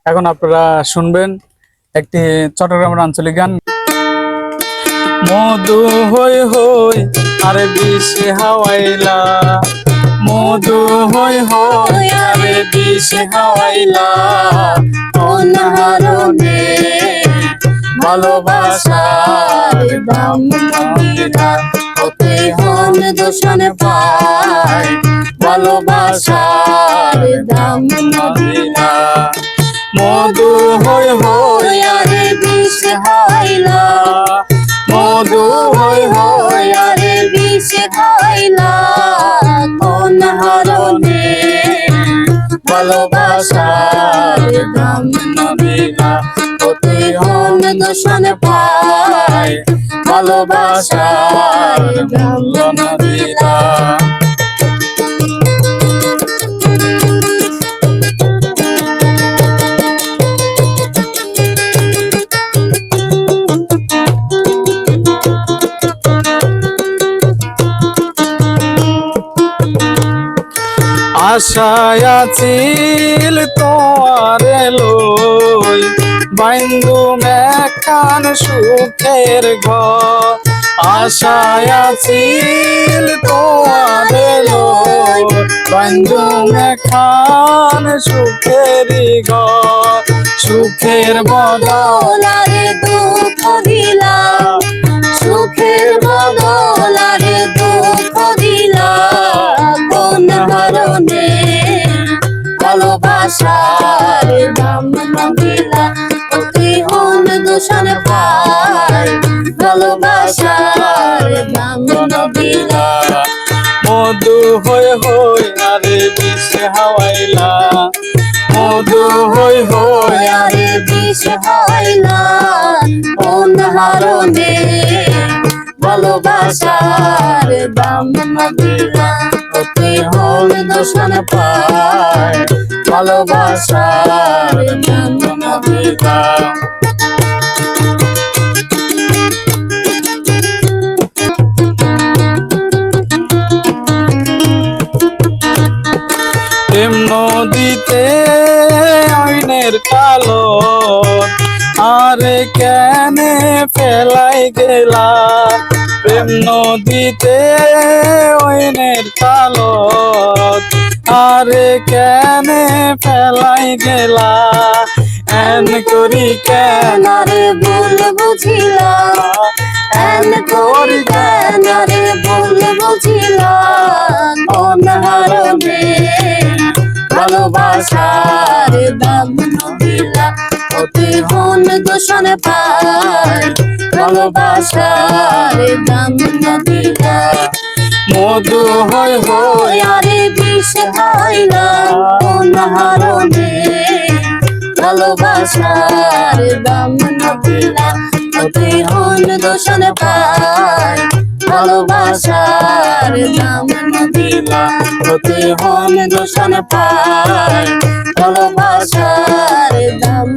এখন আপনারা শুনবেন একটি চট্টগ্রামের আঞ্চলিক গান। মধু হই হই আরে বিষে হাওয়াইলা, মধু হই হই আরে বিষে হাওয়াইলা, কোন হারণে ভালোবাসার দাম দিলা, ওতে হন দূষণ পায় ভালোবাসার দাম দিলা। মধু হই হই আরে বিষ হাইলা, মধু হই হই আরে বিষ হাইলা, কোন হারণে ভালোবাসার দাম দিলা, ওতে হন দূষণ পায় ভালোবাসার দাম দিলা। আশায় আছিল তোমারে লই, বাইন্দু মেখান সুখের ঘর। আশায় আছিল তোমারে লই, বাইন্দু মেখান সুখেরই ঘর। সুখের বদল আরে দুঃখ দিলা, সুখের বদল আরে দুঃখ দিলা, কোন হারণে ভালোবাসার দাম দিলা, ওতে হন দূষণ পায় ভালোবাসার দাম দিলা। মধু হই হই আরে বিষে হাওয়াইলা, মধু হই হই আরে বিষ হাইলা, কোন হারণে ভালোবাসার দাম দিলা, ওতে হন দূষণ পায় ভালোবাসার দাম দিলা। প্রেম নদীতে আইনের কালো, আরে কেনে ফেলাই গেলা। প্রেম নদীতে আইনের কালো, আরে কেনে ফেলাই গেলা। এন করি কেন আরে ভুল বুঝিলা, এন করি কেন রে ভুল বুঝিলা, কোন হারণে ভালোবাসার দাম দিলা, ওতে হন দূষণ পায় ভালোবাসার দাম দিলা। মধু হই হই আরে বিষ হাইলা, কোন হারণে ভালোবাসার দাম দিলা, ওতে হন দূষণ পায় ভালোবাসার দাম দিলা, ওতে হন দূষণ পায় ভালোবাসার দাম